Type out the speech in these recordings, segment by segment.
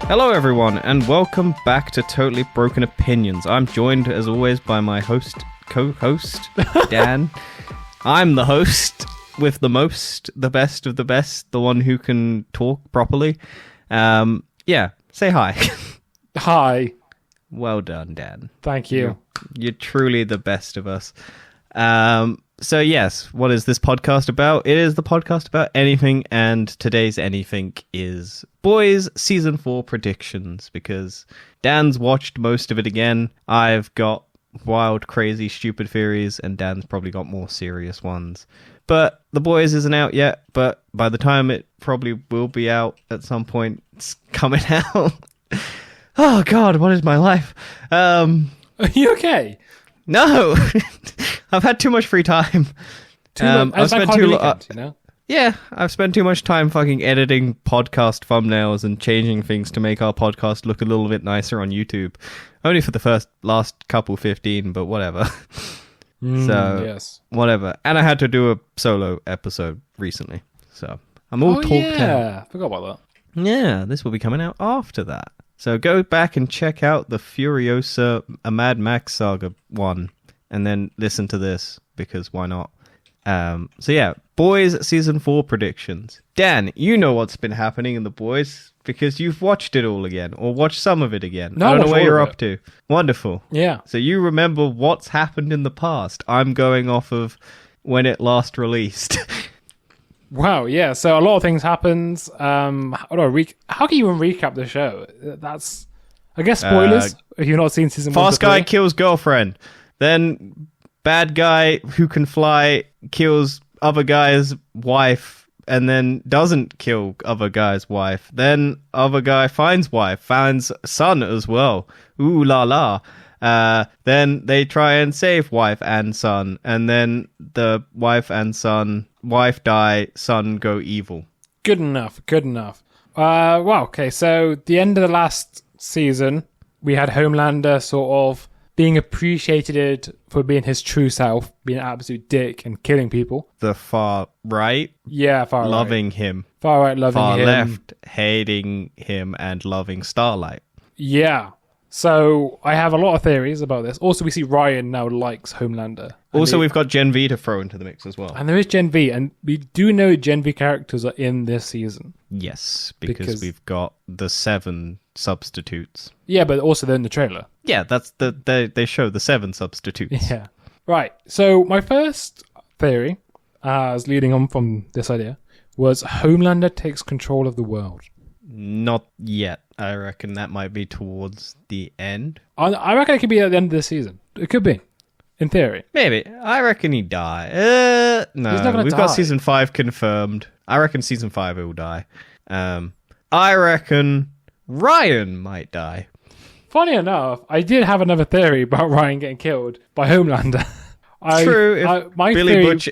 Hello everyone, and welcome back to Totally Broken Opinions. I'm joined, as always, by my co-host, Dan. I'm the host with the most, the best of the best, the one who can talk properly. Yeah, say hi. Hi. Well done, Dan. Thank you. You're truly the best of us. So yes, what is this podcast about? It is the podcast about anything, and today's anything is Boys Season 4 predictions, because Dan's watched most of it again. I've got wild, crazy, stupid theories, and Dan's probably got more serious ones. But The Boys isn't out yet, but by the time it probably will be out at some point, it's coming out. Oh God, what is my life? Are you okay? No, I've had too much free time. I've spent you know? Yeah, I've spent too much time fucking editing podcast thumbnails and changing things to make our podcast look a little bit nicer on YouTube. Only for the last couple 15, but whatever. Yes. Whatever. And I had to do a solo episode recently, so I'm all talked out. Yeah, forgot about that. Yeah, this will be coming out after that. So go back and check out the Furiosa A Mad Max Saga 1, and then listen to this, because why not? So yeah, Boys Season 4 predictions. Dan, you know what's been happening in The Boys, because you've watched it all again, or watched some of it again. No, I don't know where you're of up to. Wonderful. Yeah. So you remember what's happened in the past. I'm going off of when it last released. Wow, yeah, so a lot of things happened. How can you even recap the show? That's, I guess, spoilers, if you've not seen season 1. Fast guy kills girlfriend. Then bad guy who can fly kills other guy's wife, and then doesn't kill other guy's wife. Then other guy finds wife, finds son as well. Ooh la la. Then they try and save wife and son, and then the wife die, son go evil. Good enough. Well, okay, so the end of the last season, we had Homelander sort of being appreciated for being his true self, being an absolute dick and killing people. The far right? Yeah, far right. Loving him. Far right loving far him. Far left hating him and loving Starlight. Yeah. So I have a lot of theories about this. Also, we see Ryan now likes Homelander. Also, we've got Gen V to throw into the mix as well. And there is Gen V, and we do know Gen V characters are in this season. Yes, because we've got the 7 substitutes. Yeah, but also they're in the trailer. Yeah, that's they show the 7 substitutes. Yeah. Right. So my first theory, as leading on from this idea, was Homelander takes control of the world. Not yet. I reckon that might be towards the end. I reckon it could be at the end of the season. It could be, in theory. Maybe. I reckon he die. No, he's not gonna we've die. Got season 5 confirmed. I reckon season 5 he'll die. I reckon Ryan might die. Funny enough, I did have another theory about Ryan getting killed by Homelander. True. My Billy theory, Butch.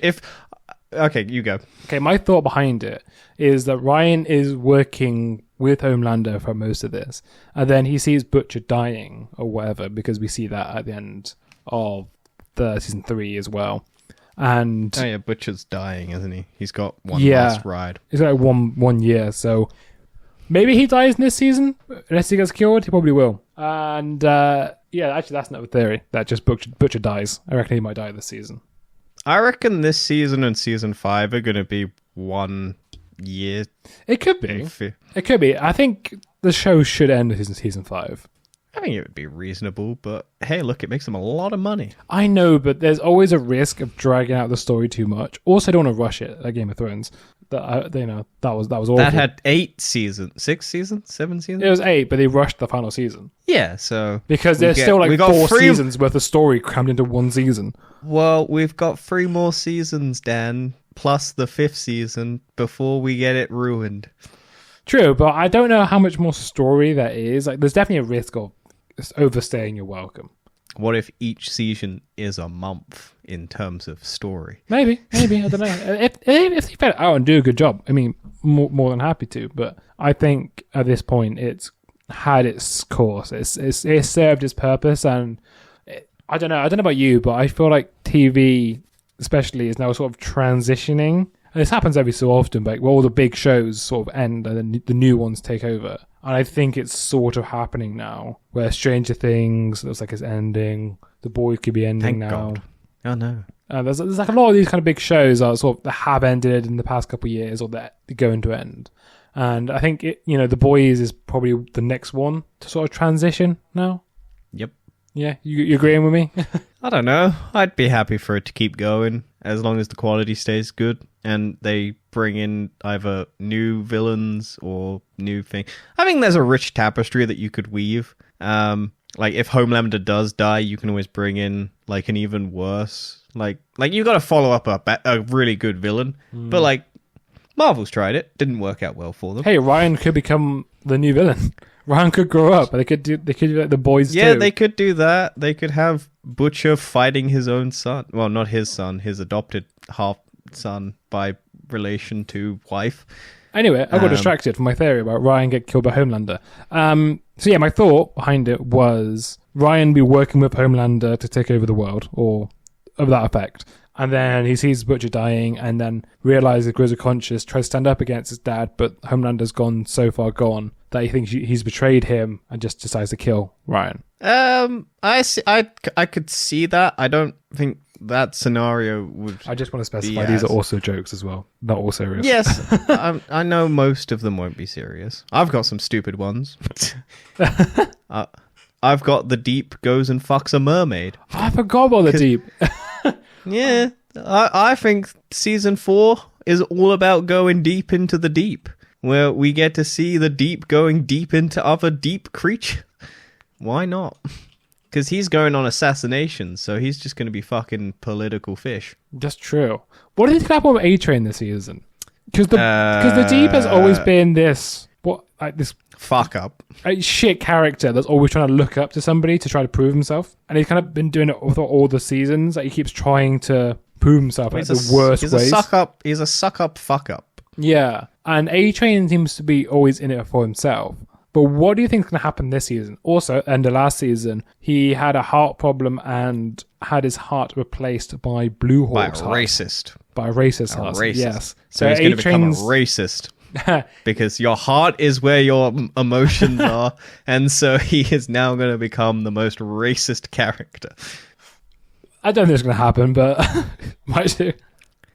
Okay, you go. Okay, my thought behind it is that Ryan is working with Homelander for most of this, and then he sees Butcher dying or whatever, because we see that at the end of the season 3 as well. And oh yeah, Butcher's dying, isn't he? He's got one last ride. He's got one year, so maybe he dies in this season. Unless he gets killed, he probably will. And yeah, actually, that's not a theory. That just Butcher dies. I reckon he might die this season. I reckon this season and season 5 are going to be 1 year. It could be. It could be. I think the show should end in season 5. I think it would be reasonable, but hey, look, it makes them a lot of money. I know, but there's always a risk of dragging out the story too much. Also, I don't want to rush it, like Game of Thrones. That was awful. That had 8 seasons, 6 seasons, 7 seasons. It was 8, but they rushed the final season. Yeah, so because there's still like 4 seasons worth of story crammed into one season. Well, we've got 3 more seasons, Dan, plus the 5th season before we get it ruined. True, but I don't know how much more story there is. Like, there's definitely a risk of overstaying your welcome. What if each season is a month in terms of story? Maybe. I don't know. If they fit it out and do a good job, I mean, more than happy to. But I think at this point, it's had its course. It served its purpose, and I don't know about you, but I feel like TV, especially, is now sort of transitioning. And this happens every so often, but all the big shows sort of end and then the new ones take over. And I think it's sort of happening now, where Stranger Things looks like it's ending. The Boys could be ending Thank now. God. Oh no. There's like a lot of these kind of big shows that have ended in the past couple of years, or that they're going to end. And I think The Boys is probably the next one to sort of transition now. Yep. Yeah, you agreeing with me? I don't know. I'd be happy for it to keep going as long as the quality stays good and they bring in either new villains or new thing. I think there's a rich tapestry that you could weave. Like if Homelander does die, you can always bring in like an even worse. Like you got to follow up a really good villain, but like Marvel's tried it, didn't work out well for them. Hey, Ryan could become the new villain. Ryan could grow up. They could do like the Boys too. Yeah, they could do that. They could have Butcher fighting his own son. Well, not his son, his adopted half son by relation to wife. Anyway, I got distracted from my theory about Ryan get killed by Homelander. So yeah, my thought behind it was Ryan be working with Homelander to take over the world, or of that effect. And then he sees Butcher dying and then realizes, grows a conscience, tries to stand up against his dad, but Homelander's gone so far gone that he thinks he's betrayed him and just decides to kill Ryan. I could see that. I don't think that scenario would. I just want to specify these are also jokes as well, not all serious. Yes, I know most of them won't be serious. I've got some stupid ones. I've got the Deep goes and fucks a mermaid. I forgot about the Deep. Yeah, I think season 4 is all about going deep into the deep, where we get to see the deep going deep into other deep creatures. Why not? Because he's going on assassinations, so he's just going to be fucking political fish. That's true. What do you think happened with A-Train this season? Because the Deep has always been this fuck up, shit character that's always trying to look up to somebody to try to prove himself, and he's kind of been doing it with all the seasons. Like he keeps trying to prove himself in the worst ways. He's a suck up, fuck up. Yeah, and A-Train seems to be always in it for himself. But what do you think is going to happen this season? Also, end of last season, he had a heart problem and had his heart replaced by Blue Hawk's heart. By a racist heart. Yes. So he's going to become a racist. Because your heart is where your emotions are, and so he is now going to become the most racist character. I don't think it's going to happen, but might do.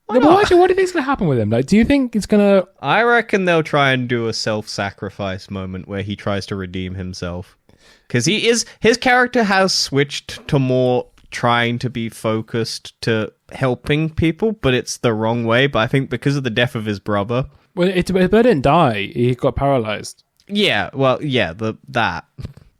But actually, what do you think is going to happen with him? Like, do you think it's going to... I reckon they'll try and do a self-sacrifice moment where he tries to redeem himself. Because his character has switched to more trying to be focused to helping people, but it's the wrong way. But I think because of the death of his brother... Well, but he didn't die. He got paralyzed. Yeah, well, yeah, that.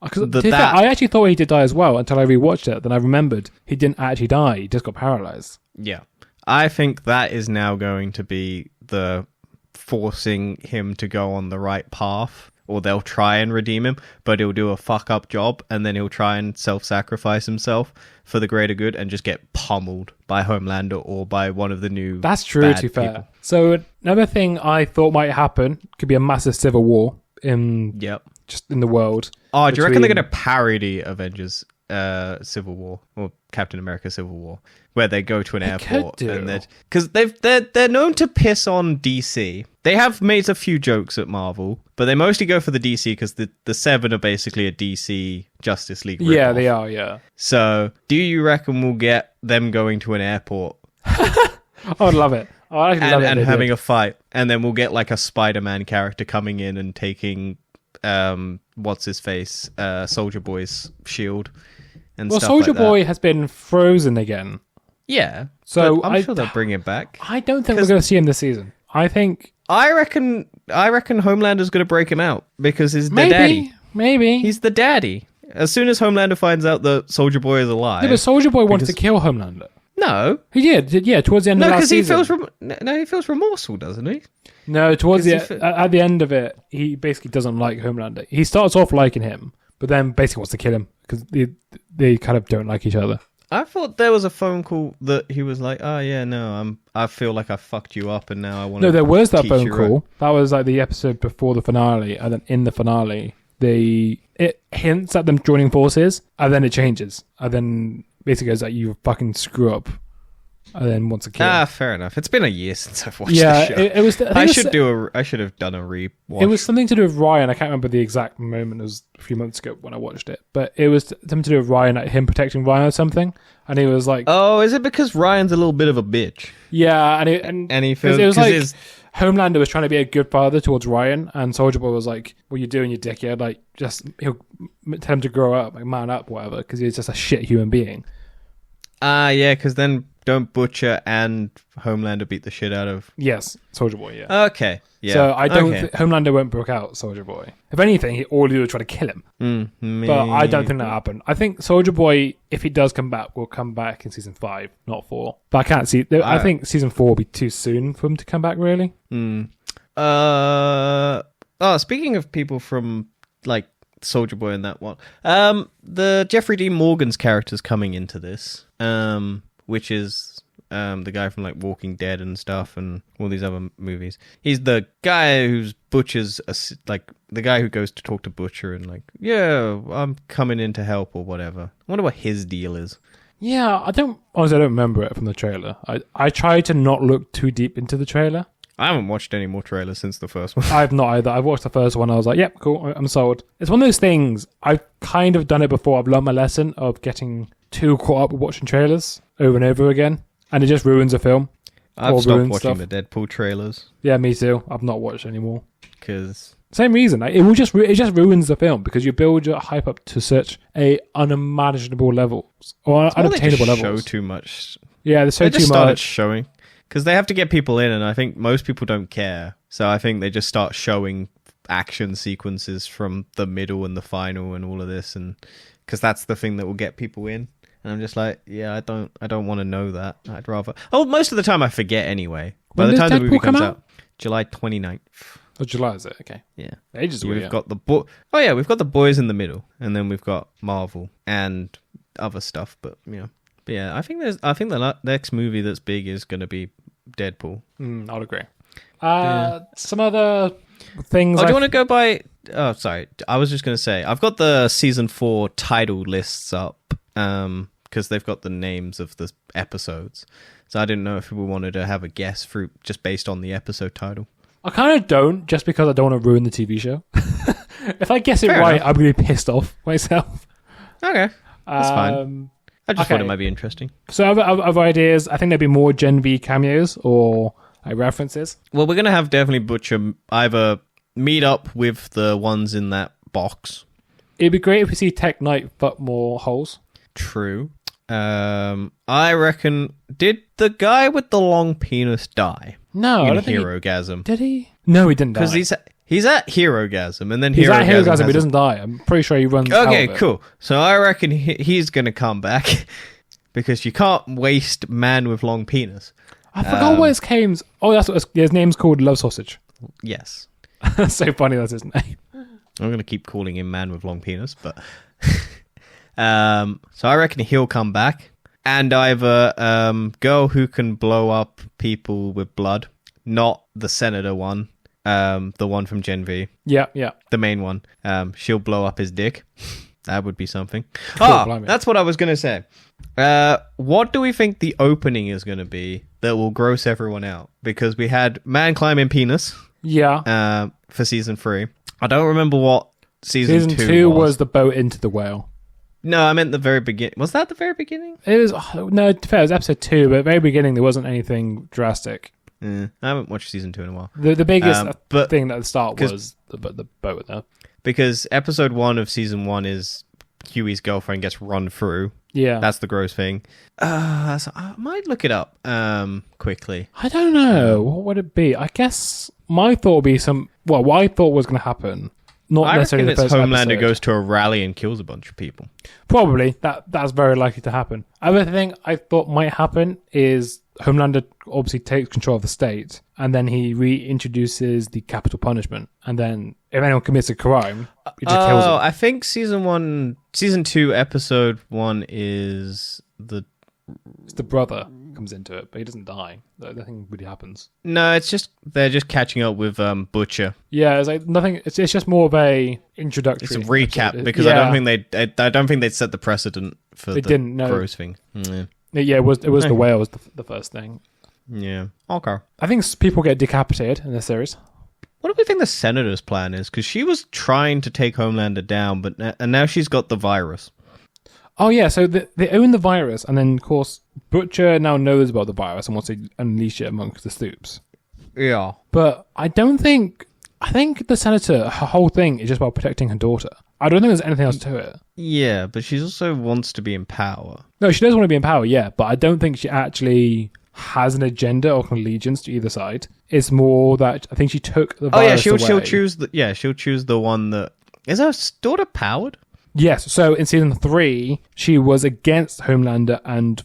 I actually thought he did die as well until I rewatched it. Then I remembered he didn't actually die. He just got paralyzed. Yeah. I think that is now going to be the forcing him to go on the right path, or they'll try and redeem him, but he'll do a fuck up job, and then he'll try and self-sacrifice himself for the greater good and just get pummeled by Homelander or by one of the new That's true, to be fair. People. So another thing I thought might happen could be a massive civil war just in the world. Oh, do you reckon they're going to parody Avengers Civil War or Captain America Civil War, where they go to an airport and because they're known to piss on DC. They have made a few jokes at Marvel, but they mostly go for the DC because the Seven are basically a DC Justice League ripoff. Yeah, they are. Yeah. So, do you reckon we'll get them going to an airport? I would love it. And having a fight, and then we'll get like a Spider-Man character coming in and taking what's his face, Soldier Boy's shield. Soldier Boy has been frozen again. Yeah, so I'm sure they'll bring him back. I don't think we're going to see him this season. I reckon Homelander's going to break him out because he's the daddy. Maybe he's the daddy. As soon as Homelander finds out that Soldier Boy is alive, yeah, but Soldier Boy wanted to kill Homelander. No, he did. Yeah, towards the end of last season. He feels remorseful, doesn't he? No, towards at the end of it, he basically doesn't like Homelander. He starts off liking him, but then basically wants to kill him because they kind of don't like each other. I thought there was a phone call that he was like, "Oh yeah, no, I feel like I fucked you up, and now I want to." No, there was that phone call. That was like the episode before the finale, and then in the finale, it hints at them joining forces, and then it changes, and then basically goes like, "You fucking screw up," and then wants to kill him. Fair enough. It's been a year since I've watched Yeah, the show. it was. I should have done a rewatch. It was something to do with Ryan. I can't remember the exact moment. It was a few months ago when I watched it, but it was something to do with Ryan, like him protecting Ryan or something. And he was like, "Oh, is it because Ryan's a little bit of a bitch?" Yeah, and he feels it was like Homelander was trying to be a good father towards Ryan, and Soulja Boy was like, "What are you doing, you dickhead? Like, just he'll tell him to grow up, like man up, whatever," because he's just a shit human being. Yeah, because then don't Butcher and Homelander beat the shit out of... Yes, Soulja Boy, yeah. Okay, yeah. So I don't think Homelander won't broke out Soulja Boy. If anything, all he would try to kill him. But I don't think that happened. I think Soulja Boy, if he does come back, will come back in season 5, not 4. But I can't see... I think season 4 will be too soon for him to come back, really. Speaking of people from, like, Soulja Boy and that one, the Jeffrey D. Morgan's character's coming into this, which is the guy from like Walking Dead and stuff and all these other movies. He's the guy who's Butcher's, like the guy who goes to talk to Butcher and like, yeah, I'm coming in to help or whatever. I wonder what his deal is. Yeah, I don't remember it from the trailer. I tried to not look too deep into the trailer. I haven't watched any more trailers since the first one. I've not either. I've watched the first one. I was like, yep, cool. I'm sold. It's one of those things. I've kind of done it before. I've learned my lesson of getting too caught up with watching trailers over and over again. And it just ruins a film. I've stopped watching the Deadpool trailers. Yeah, me too. I've not watched anymore. Because... Same reason. Like, it just ruins the film because you build your hype up to such a unimaginable levels. Or unobtainable levels. Show too much. Yeah, they show too much. Started showing... Because they have to get people in, and I think most people don't care. So I think they just start showing action sequences from the middle and the final and all of this, and because that's the thing that will get people in. And I'm just like, yeah, I don't want to know that. I'd rather... Oh, most of the time I forget anyway. By the time the movie comes out, July 29th. Oh, July is it? Okay. Yeah. Ages away. We've got the we've got the boys in the middle, and then we've got Marvel and other stuff. But yeah, I think the next movie that's big is going to be Deadpool. I'll agree. Some other things. Do you want to go by? Oh, sorry. I was just going to say I've got the season 4 title lists up because they've got the names of the episodes. So I didn't know if people wanted to have a guess for just based on the episode title. I kind of don't, just because I don't want to ruin the TV show. If I guess it Fair right, enough. I'm going to be pissed off myself. Okay, that's fine. I just thought it might be interesting. So other ideas, I think there'd be more Gen V cameos or references. Well, we're going to have definitely Butcher either meet up with the ones in that box. It'd be great if we see Tech Knight but more holes. True. I reckon, did the guy with the long penis die? No, I in don't think Herogasm. Did he? No, he didn't die. Because he's at Herogasm, and then he's at Herogasm, has but he doesn't die. I'm pretty sure he runs out Okay, of it. cool. So I reckon he's going to come back because you can't waste man with long penis. I forgot what his name's. Oh, that's what his name's called. Love Sausage. Yes. That's so funny. That's his name. I'm going to keep calling him man with long penis, but so I reckon he'll come back. And either girl who can blow up people with blood, not the senator one, the one from Gen V. Yeah. The main one. She'll blow up his dick. That would be something. Blimey. That's what I was going to say. What do we think the opening is going to be that will gross everyone out? Because we had man climbing penis. Yeah. For season 3. I don't remember what season 2 was the boat into the whale. No, I meant the very beginning. Was that the very beginning? It was no. To be fair, it was episode 2, but at the very beginning there wasn't anything drastic. I haven't watched season 2 in a while. The biggest thing at the start was the boat there. Because episode 1 of season 1 is Huey's girlfriend gets run through. Yeah, that's the gross thing. So I might look it up quickly. I don't know. What would it be? I guess my thought would be what I thought was going to happen. Not necessarily the first Homelander episode. goes to a rally and kills a bunch of people. Probably. That's very likely to happen. Other thing I thought might happen is Homelander obviously takes control of the state, and then he reintroduces the capital punishment. And then if anyone commits a crime, he just kills them. I think season 2, episode 1 is it's the brother comes into it, but he doesn't die. Nothing really happens. No, it's just they're just catching up with Butcher. Yeah, it's like nothing. It's just more of a introductory. It's a recap because I don't think they'd set the precedent for the gross thing. Yeah. Yeah, it was the whale was the first thing. Yeah. Okay. I think people get decapitated in this series. What do we think the Senator's plan is? Because she was trying to take Homelander down, and now she's got the virus. Oh, yeah, so they own the virus, and then, of course, Butcher now knows about the virus and wants to unleash it amongst the Stoops. Yeah. But I think the Senator, her whole thing is just about protecting her daughter. I don't think there's anything else to it. Yeah, but she also wants to be in power. No, she does want to be in power, yeah, but I don't think she actually has an agenda or allegiance to either side. It's more that I think she took the virus away. She'll choose the one that... Is her daughter powered? Yes, so in season 3, she was against Homelander and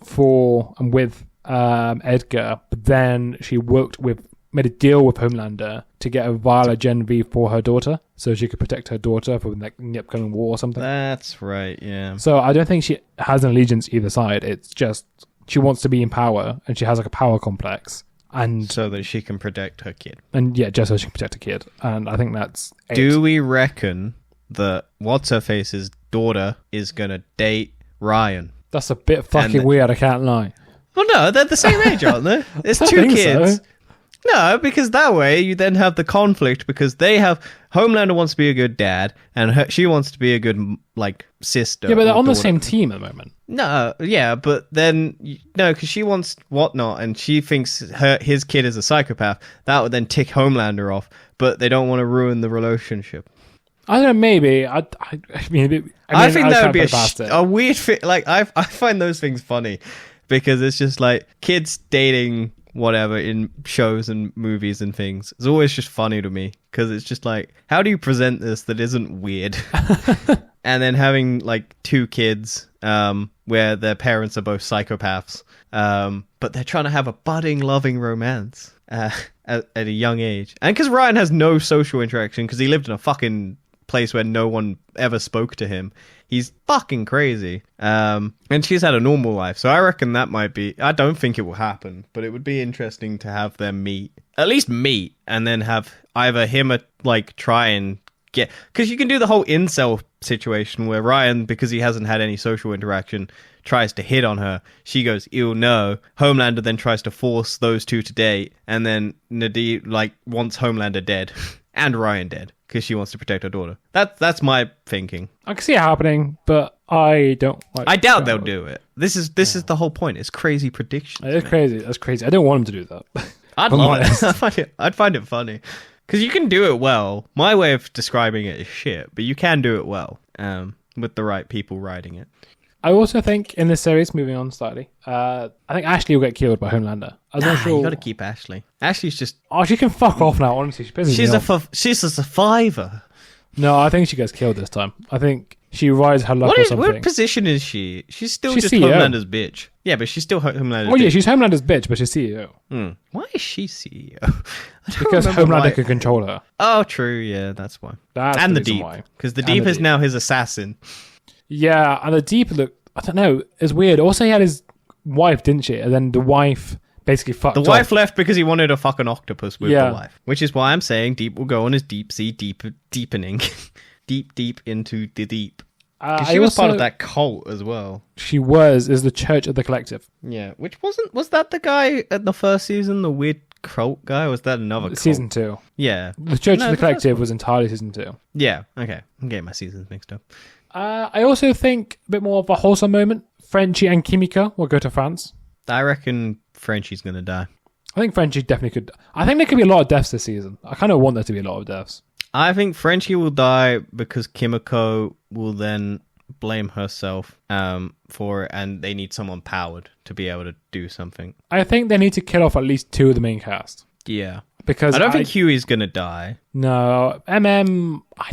with Edgar, but then she made a deal with Homelander to get a Viola Gen V for her daughter, so she could protect her daughter from the upcoming war or something. That's right, yeah. So I don't think she has an allegiance either side. It's just she wants to be in power, and she has like a power complex. And so that she can protect her kid. And yeah, just so she can protect her kid. And I think that's it. Do we reckon that What's-Her-Face's daughter is going to date Ryan? That's a bit fucking weird, I can't lie. Well, no, they're the same age, aren't they? There's two kids. So. No, because that way you then have the conflict because they have... Homelander wants to be a good dad and she wants to be a good, sister. Yeah, but they're on the same team at the moment. No, yeah, but then... No, because she wants whatnot and she thinks his kid is a psychopath. That would then tick Homelander off, but they don't want to ruin the relationship. I don't know, maybe. I think that would be a weird... I find those things funny because it's just kids dating... whatever in shows and movies and things. It's always just funny to me because it's just how do you present this that isn't weird? And then having two kids where their parents are both psychopaths, but they're trying to have a budding loving romance at a young age. And because Ryan has no social interaction because he lived in a fucking place where no one ever spoke to him. He's fucking crazy. And she's had a normal life. So I reckon that might be... I don't think it will happen, but it would be interesting to have them meet. At least meet, and then have either him try and get... Because you can do the whole incel situation where Ryan, because he hasn't had any social interaction, tries to hit on her. She goes, ew, no. Homelander then tries to force those two to date, and then Nadir, wants Homelander dead. And Ryan dead. Because she wants to protect her daughter. That's my thinking. I can see it happening, but I don't I doubt they'll do it. This is the whole point. It's crazy predictions. It's crazy. That's crazy. I don't want them to do that. I'd love it. I'd find it funny. Because you can do it well. My way of describing it is shit, but you can do it well with the right people writing it. I also think in this series, moving on slightly, I think Ashley will get killed by Homelander. I'm not sure. You got to keep Ashley. Ashley's just... Oh, she can fuck off now, honestly. She's a survivor. No, I think she gets killed this time. I think she rides her luck or something. What position is she? She's just CEO. Homelander's bitch. Yeah, but she's still Homelander's bitch. Oh, yeah, she's Homelander's bitch, but she's CEO. Why is she CEO? Because Homelander can control her. Oh, true. Yeah, that's why. And the Deep. Because the Deep is now his assassin. Yeah, and the Deep, look, I don't know, it's weird. Also, he had his wife, didn't she? And then the wife basically fucked off. The wife left because he wanted to fuck an octopus with the wife. Which is why I'm saying Deep will go on his deep sea deepening. deep into the deep. She was part of that cult as well. She is the Church of the Collective. Yeah, was that the guy at the first season, the weird cult guy, or was that another cult? Season 2. Yeah. The Church of the Collective was entirely season 2. Yeah, okay. I'm getting my seasons mixed up. I also think a bit more of a wholesome moment. Frenchie and Kimiko will go to France. I reckon Frenchie's going to die. I think Frenchie definitely could. I think there could be a lot of deaths this season. I kind of want there to be a lot of deaths. I think Frenchie will die because Kimiko will then blame herself for it, and they need someone powered to be able to do something. I think they need to kill off at least 2 of the main cast. Yeah. Because I don't think Huey's going to die. No. I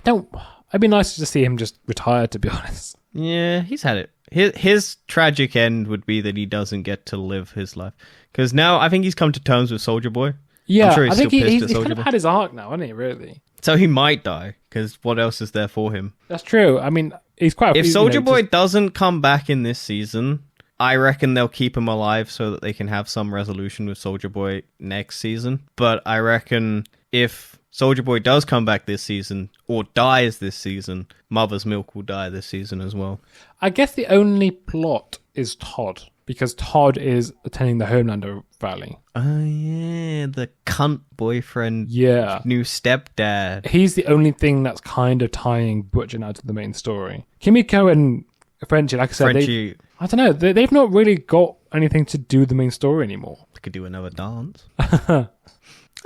don't... It'd be nice to see him just retire, to be honest. Yeah, he's had it. His tragic end would be that he doesn't get to live his life. Because now I think he's come to terms with Soldier Boy. Yeah, I think he's kind of had his arc now, hasn't he, really? So he might die, because what else is there for him? That's true. I mean, he's quite... If Soldier Boy doesn't come back in this season, I reckon they'll keep him alive so that they can have some resolution with Soldier Boy next season. But I reckon if Soldier Boy does come back this season, or dies this season, Mother's Milk will die this season as well. I guess the only plot is Todd. because Todd is attending the Homelander rally. Oh, yeah. The cunt boyfriend. Yeah. New stepdad. He's the only thing that's kind of tying Butcher now to the main story. Kimiko and Frenchie, like I said, Frenchie. I don't know. They've not really got anything to do with the main story anymore. They could do another dance. I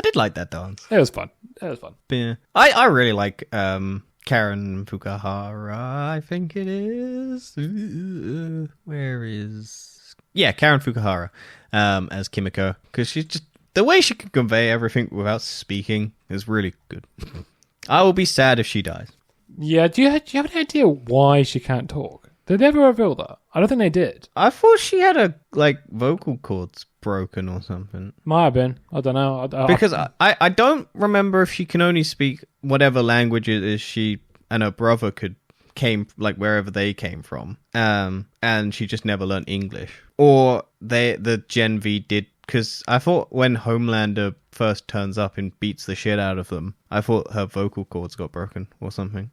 did like that dance. It was fun. Yeah. I really like Karen Fukuhara, I think it is. Where is... Yeah, Karen Fukuhara as Kimiko. Because she's just... The way she can convey everything without speaking is really good. I will be sad if she dies. Yeah, do you have any idea why she can't talk? Did they ever reveal that? I don't think they did. I thought she had a vocal cords broken or something. Might have been. I don't know. Because I don't remember if she can only speak whatever language it is she and her brother came wherever they came from. And she just never learned English. Or the Gen V did, because I thought when Homelander first turns up and beats the shit out of them, I thought her vocal cords got broken or something.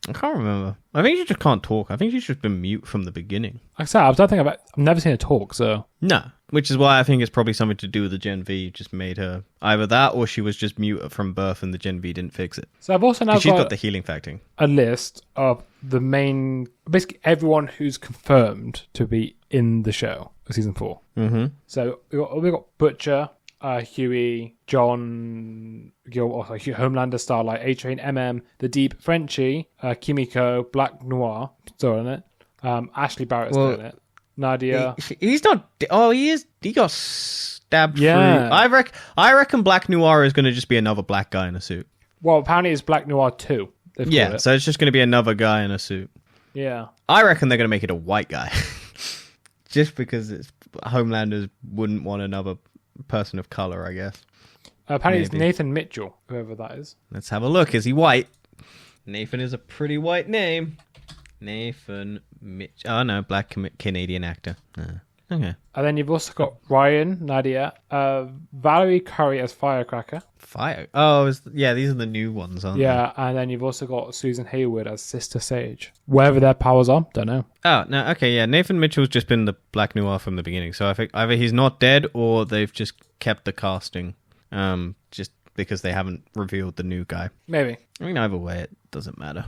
I can't remember. I think she just can't talk. I think she's just been mute from the beginning. Like I said, I've never seen her talk, so... No, which is why I think it's probably something to do with the Gen V. Just made her either that, or she was just mute from birth and the Gen V didn't fix it. So I've also now she's got the healing factor. A list of the main... Basically everyone who's confirmed to be in the show for season 4. Mm-hmm. So we got Butcher, Huey, John, Homelander, Starlight, A-Train, MM, The Deep, Frenchie, Kimiko, Black Noir, still in it. Ashley Barrett's still in it. Nadia. He's not. Oh, he is. He got stabbed. Yeah. Through. I reckon Black Noir is going to just be another black guy in a suit. Well, apparently it's Black Noir 2. Yeah, so it's just going to be another guy in a suit. Yeah. I reckon they're going to make it a white guy. Just because Homelanders wouldn't want another person of color, I guess. Apparently it's Nathan Mitchell, whoever that is. Let's have a look. Is he white? Nathan is a pretty white name. Nathan Mitchell. Oh, no, black Canadian actor. Okay. And then you've also got Ryan, Nadia, Valerie Curry as Firecracker. Oh, these are the new ones, aren't they? Yeah, and then you've also got Susan Hayward as Sister Sage. Wherever their powers are, don't know. Oh, no, okay, yeah. Nathan Mitchell's just been the Black Noir from the beginning, so I think either he's not dead or they've just kept the casting, just because they haven't revealed the new guy. Maybe. I mean, either way, it doesn't matter.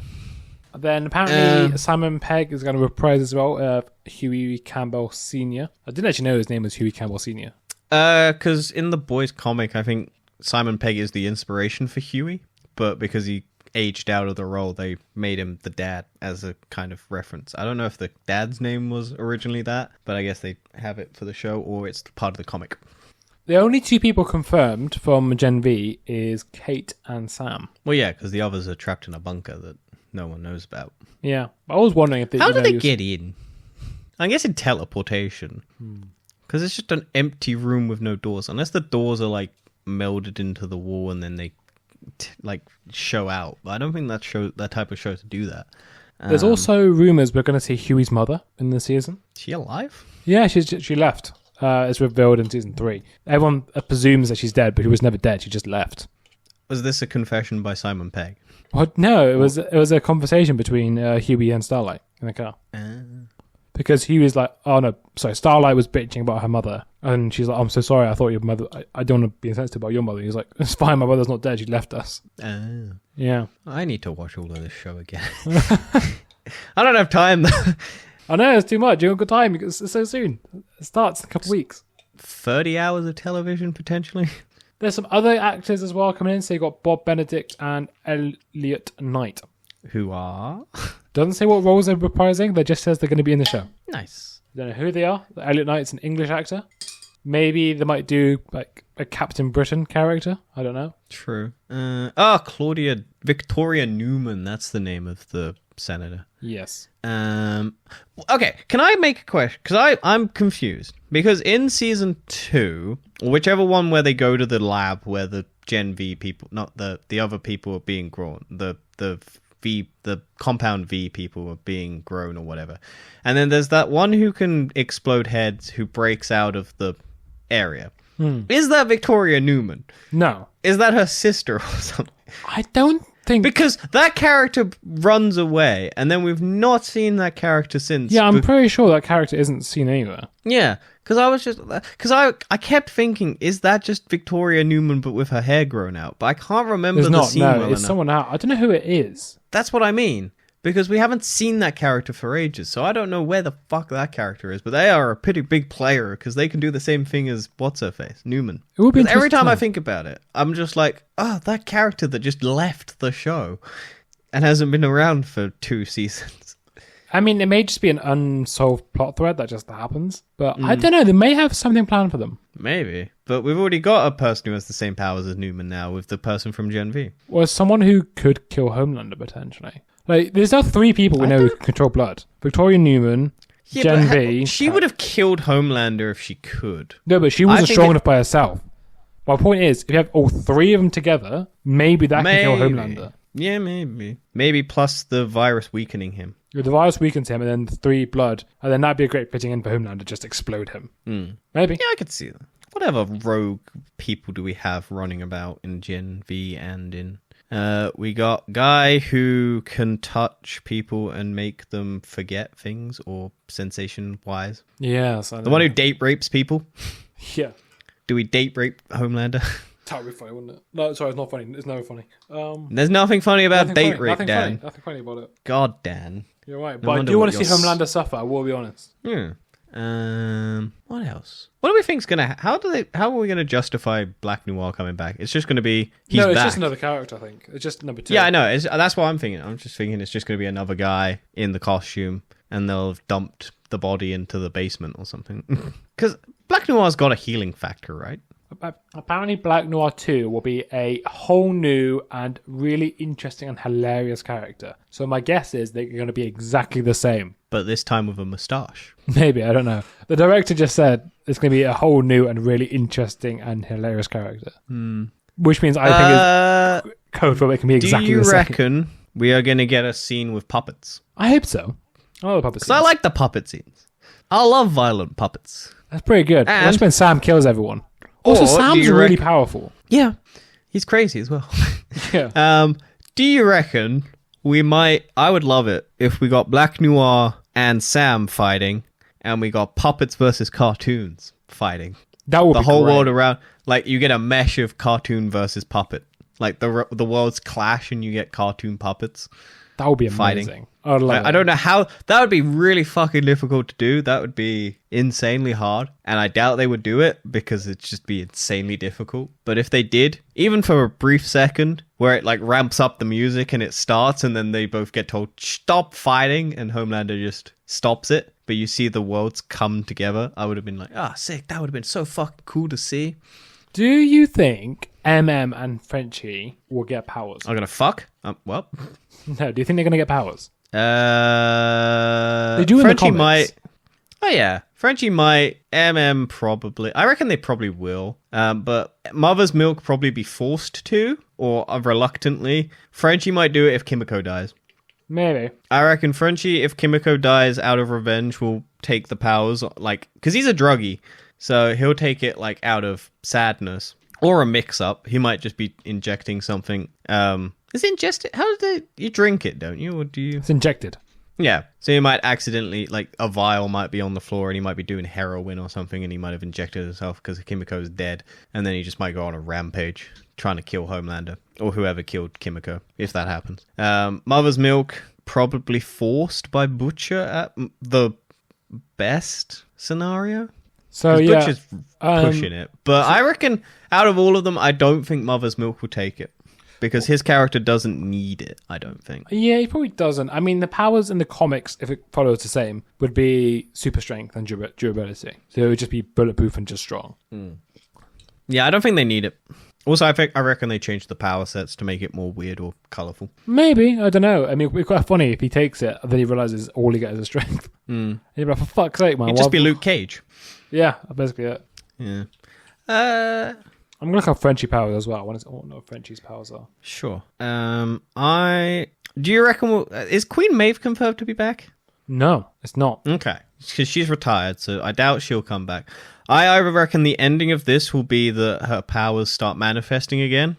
Then apparently Simon Pegg is going to reprise as well, Huey Campbell Sr. I didn't actually know his name was Huey Campbell Sr. Because in the Boys comic, I think Simon Pegg is the inspiration for Huey, but because he aged out of the role, they made him the dad as a kind of reference. I don't know if the dad's name was originally that, but I guess they have it for the show, or it's part of the comic. The only two people confirmed from Gen V is Kate and Sam. Well, yeah, because the others are trapped in a bunker that no one knows about. Yeah. I was wondering if... How did they get in? I guess in teleportation. Because it's just an empty room with no doors. Unless the doors are, melded into the wall and then they, show out. But I don't think that type of show to do that. There's also rumours we're going to see Huey's mother in the season. Is she alive? Yeah, she left. It's revealed in season 3. Everyone presumes that she's dead, but she was never dead. She just left. Was this a confession by Simon Pegg? What? No, it was a conversation between Huey and Starlight in the car. Because Huey was like, oh no, sorry, Starlight was bitching about her mother. And she's like, I'm so sorry, I thought your mother, I don't want to be insensitive about your mother. He's like, it's fine, my mother's not dead, she left us. Yeah. I need to watch all of this show again. I don't have time though. I know, it's too much. You have a good time because it's so soon. It starts in a couple of weeks. 30 hours of television, potentially. There's some other actors as well coming in. So you've got Bob Benedict and Elliot Knight. Who are? Doesn't say what roles they're reprising. They just says they're going to be in the show. Nice. Don't know who they are. Elliot Knight's an English actor. Maybe they might do a Captain Britain character. I don't know. True. Victoria Newman. That's the name of the senator. Yes. Okay, can I make a question? Because I'm confused. Because in season 2, or whichever one where they go to the lab where the Gen V people, not the other people are being grown, the compound V people are being grown or whatever. And then there's that one who can explode heads who breaks out of the area. Is that Victoria Newman? No. Is that her sister or something? I don't think because that character runs away, and then we've not seen that character since. Yeah, I'm pretty sure that character isn't seen anywhere. Yeah, because I kept thinking, is that just Victoria Newman but with her hair grown out? But I can't remember There's the not. scene No, well it's enough. someone out. I don't know who it is. That's what I mean. Because we haven't seen that character for ages, so I don't know where the fuck that character is. But they are a pretty big player because they can do the same thing as what's-her-face, Newman. It would be 'Cause every time I interesting. think about it, I'm just like, oh, that character that just left the show and hasn't been around for 2 seasons. I mean, it may just be an unsolved plot thread that just happens, but I don't know. They may have something planned for them. Maybe. But we've already got a person who has the same powers as Newman now with the person from Gen V. Or someone who could kill Homelander potentially. Like, there's now 3 people we know who can control blood: Victoria Newman, Gen V. She would have killed Homelander if she could. No, but she wasn't strong enough by herself. My point is, if you have all 3 of them together, maybe that can kill Homelander. Yeah, maybe. Maybe plus the virus weakening him. The virus weakens him, and then 3 blood, and then that'd be a great fitting in for Homelander. Just explode him. Maybe. Yeah, I could see that. Whatever rogue people do we have running about in Gen V and in... we got guy who can touch people and make them forget things or sensation-wise. Yes. The one who date rapes people. Yeah. Do we date rape Homelander? That would be funny, wouldn't it? No, sorry, it's not funny. It's never funny. There's nothing funny about date rape, nothing Dan. Funny. Nothing funny about it. God, Dan. You're right. No But I wonder do what want to see you're Homelander suffer, I will be honest. Yeah. What else? What do we think's gonna? How are we gonna justify Black Noir coming back? It's just gonna be he's no, it's back. just another character. I think it's just number 2. Yeah, I know. That's what I'm thinking. I'm just thinking it's just gonna be another guy in the costume, and they'll have dumped the body into the basement or something. Because Black Noir's got a healing factor, right? Apparently, Black Noir 2 will be a whole new and really interesting and hilarious character. So my guess is they're going to be exactly the same. But this time with a moustache. Maybe, I don't know. The director just said it's going to be a whole new and really interesting and hilarious character. Which means I think it's code for it can be exactly the Do same. you reckon we are going to get a scene with puppets? I hope so. I love the puppet Because I like the puppet scenes. I love violent puppets. That's pretty good. And- That's when Sam kills everyone. Also, Or do Sam's you really powerful. Yeah. He's crazy as well. Yeah. Do you reckon I would love it if we got Black Noir and Sam fighting and we got puppets versus cartoons fighting. That would The be whole great. world around, like you get a mesh of cartoon versus puppet. Like the worlds clash and you get cartoon puppets. That would be fighting. amazing. I would love I don't know how that would be really fucking difficult to do. That would be insanely hard, and I doubt they would do it because it'd just be insanely difficult. But if they did, even for a brief second, where it like ramps up the music and it starts, and then they both get told stop fighting, and Homelander just stops it, but you see the worlds come together, I would have been like, sick. That would have been so fucking cool to see. Do you think MM and Frenchie will get powers? I'm gonna fuck. Well, No. Do you think they're going to get powers? they do in the Frenchie comics. might. Oh yeah, Frenchie might. MM probably. I reckon they probably will. But Mother's Milk probably be forced to, or reluctantly. Frenchie might do it if Kimiko dies. Maybe. I reckon Frenchie, if Kimiko dies out of revenge, will take the powers, like, because he's a druggie, so he'll take it like out of sadness or a mix-up. He might just be injecting something. Is it ingested? How do you drink it? Don't you, or do you? It's injected. Yeah, so he might accidentally, like, a vial might be on the floor and he might be doing heroin or something and he might have injected himself because Kimiko's dead, and then he just might go on a rampage trying to kill Homelander or whoever killed Kimiko, if that happens. Mother's Milk, probably forced by Butcher at the best scenario. So, 'Cause yeah. Butcher's pushing it. But I reckon out of all of them, I don't think Mother's Milk will take it. Because his character doesn't need it, I don't think. Yeah, he probably doesn't. I mean, the powers in the comics, if it follows the same, would be super strength and durability. So it would just be bulletproof and just strong. Yeah, I don't think they need it. Also, I reckon they changed the power sets to make it more weird or colourful. Maybe. I don't know. I mean, it'd be quite funny if he takes it and then he realizes all he gets is strength. And he'd be like, for fuck's sake, man. It'd just be Luke Cage. Yeah, basically it. Yeah. I'm going to look up Frenchie powers as well. I want to know what Frenchie's powers are. Sure. Do you reckon is Queen Maeve confirmed to be back? No, it's not. Okay, because she's retired, so I doubt she'll come back. I reckon the ending of this will be that her powers start manifesting again,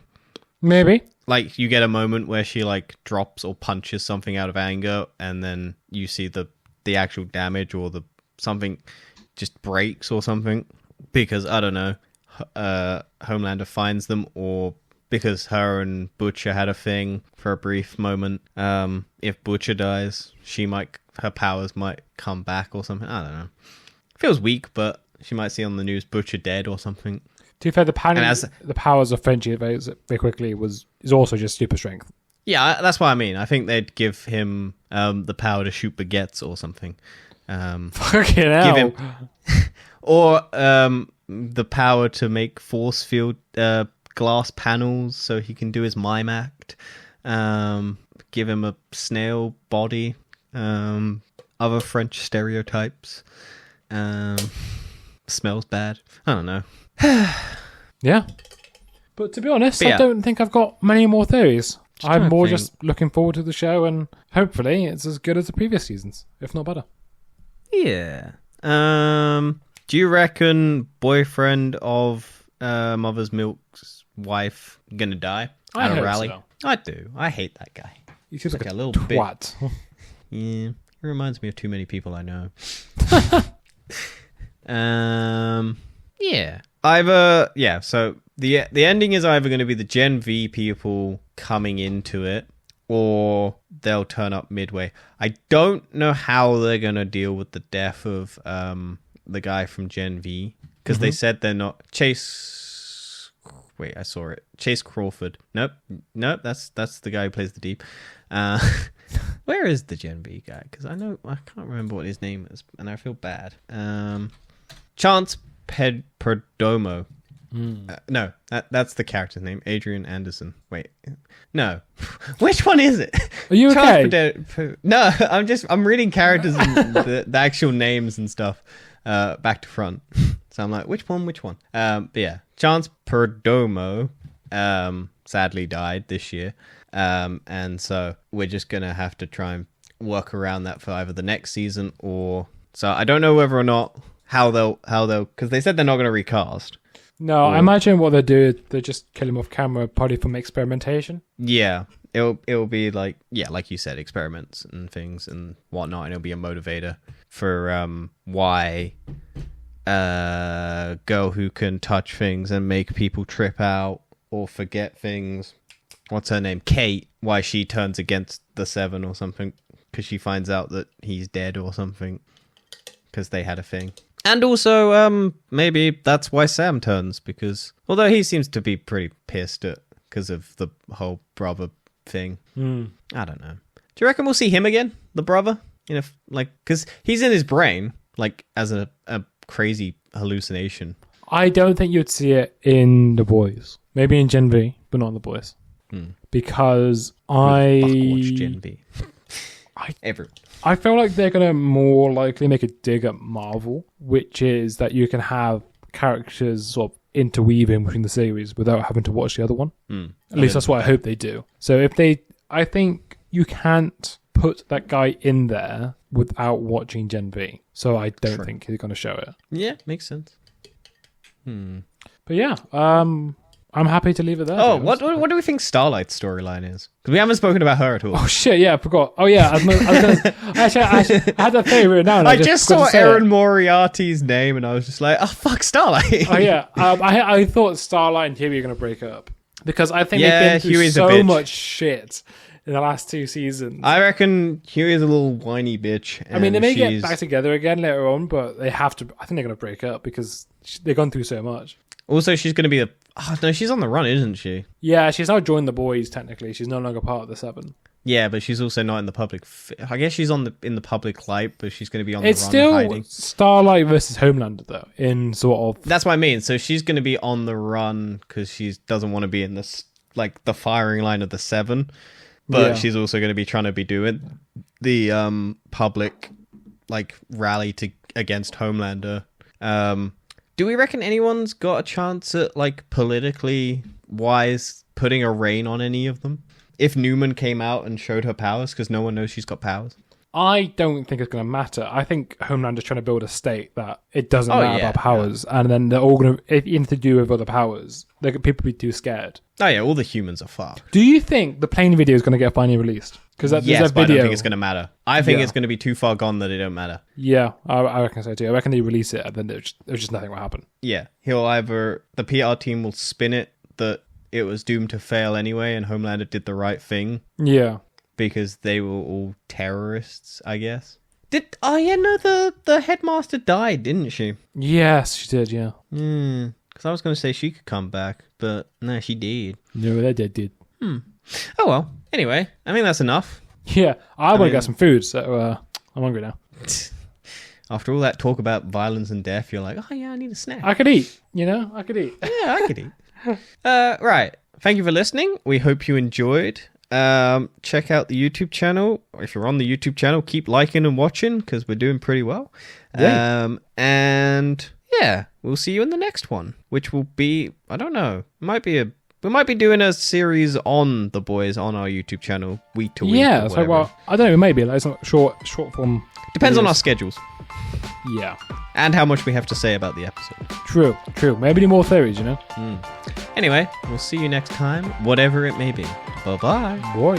Maybe. Like, you get a moment where she, like, drops or punches something out of anger, and then you see the actual damage, or something just breaks or something. Because, I don't know, Homelander finds them, or because her and Butcher had a thing for a brief moment. If Butcher dies, her powers might come back or something. I don't know. Feels weak, but she might see on the news Butcher dead or something. To be fair, the powers of friendship very quickly is also just super strength. Yeah, that's what I mean. I think they'd give him the power to shoot baguettes or something. Fucking hell. Give him, or the power to make force field glass panels so he can do his mime act. Give him a snail body. Other French stereotypes. Smells bad. I don't know. Yeah. But to be honest, I don't think I've got many more theories. I'm more just looking forward to the show, and hopefully it's as good as the previous seasons, if not better. Yeah. Do you reckon boyfriend of Mother's Milk's wife gonna die at a rally? So. I do. I hate that guy. He seems like a little twat. Yeah. He reminds me of too many people I know. Yeah. So the ending is either going to be the Gen V people coming into it, or they'll turn up midway. I don't know how they're going to deal with the death of the guy from Gen V, because they said they're not Chase. Wait, I saw it. Chase Crawford. Nope. That's the guy who plays the Deep. Where is the Gen V guy? Because I can't remember what his name is, and I feel bad. Chance Perdomo. No, that's the character's name. Adrian Anderson. Wait, no. Which one is it? Are you okay? No, I'm reading characters and the actual names and stuff back to front. So I'm like, which one? But yeah, Chance Perdomo sadly died this year. And so we're just gonna have to try and work around that for either the next season, or so I don't know whether or not how they'll because they said they're not going to recast. No, I imagine what they'll do is they just kill him off camera, probably from experimentation. Yeah, it'll be like you said, experiments and things and whatnot, and it'll be a motivator for why girl who can touch things and make people trip out or forget things. What's her name? Kate. Why she turns against the Seven or something, because she finds out that he's dead or something, because they had a thing. And also, maybe that's why Sam turns, because although he seems to be pretty pissed at because of the whole brother thing. I don't know. Do you reckon we'll see him again, the brother? Because he's in his brain, like as a crazy hallucination. I don't think you'd see it in The Boys. Maybe in Gen V, but not in The Boys. Because I watch Gen V. I feel like they're going to more likely make a dig at Marvel, which is that you can have characters sort of interweaving between the series without having to watch the other one. At least that's what I hope they do. So I think you can't put that guy in there without watching Gen V. So I don't think he's going to show it. Yeah, makes sense. But yeah, I'm happy to leave it there. Oh, what do we think Starlight's storyline is? Because we haven't spoken about her at all. Oh shit! Yeah, I forgot. Oh yeah, I had that theory now. I just saw Erin Moriarty's name, and I was just like, "Oh fuck, Starlight!" Oh yeah, I thought Starlight and Huey were going to break up because I think they've been through Huey's so much shit in the last 2 seasons. I reckon Huey's a little whiny bitch. I mean, they may get back together again later on, but they have to. I think they're going to break up because they've gone through so much. Also, she's going to be no, she's on the run, isn't she? Yeah, she's now joined the Boys, technically. She's no longer part of the Seven. Yeah, but she's also not in the public... I guess she's in the public light, but she's going to be on the run It's still hiding. Starlight versus Homelander, though, in sort of... That's what I mean. So she's going to be on the run because she doesn't want to be in the firing line of the Seven, but she's also going to be trying to be doing the public rally against Homelander. Do we reckon anyone's got a chance at politically wise putting a rein on any of them? If Newman came out and showed her powers, because no one knows she's got powers. I don't think it's going to matter. I think Homeland is trying to build a state that it doesn't matter about powers, and then they're all going to, if anything to do with other powers, people be too scared. Oh yeah, all the humans are fucked. Do you think the plane video is going to get finally released? Because yes, but I don't think it's going to matter. I think it's going to be too far gone that it don't matter. Yeah, I reckon so too. I reckon they release it and then there's just nothing will happen. Yeah, the PR team will spin it that it was doomed to fail anyway and Homelander did the right thing. Yeah. Because they were all terrorists, I guess. The headmaster died, didn't she? Yes, she did, yeah. Because I was going to say she could come back, but no, she did. No, they did. Oh well. Anyway, I think that's enough. Yeah, I want to get some food, so I'm hungry now. After all that talk about violence and death, you're like, oh yeah, I need a snack. I could eat, I could eat. Yeah, I could eat. Right. Thank you for listening. We hope you enjoyed. Check out the YouTube channel. If you're on the YouTube channel, keep liking and watching because we're doing pretty well. And yeah, we'll see you in the next one, which will be, I don't know, we might be doing a series on The Boys on our YouTube channel week to week. Yeah, so well, I don't know, maybe like some short form. Depends videos. on our schedules. Yeah. And how much we have to say about the episode. True. Maybe more theories, Anyway, we'll see you next time, whatever it may be. Bye-bye. Boy.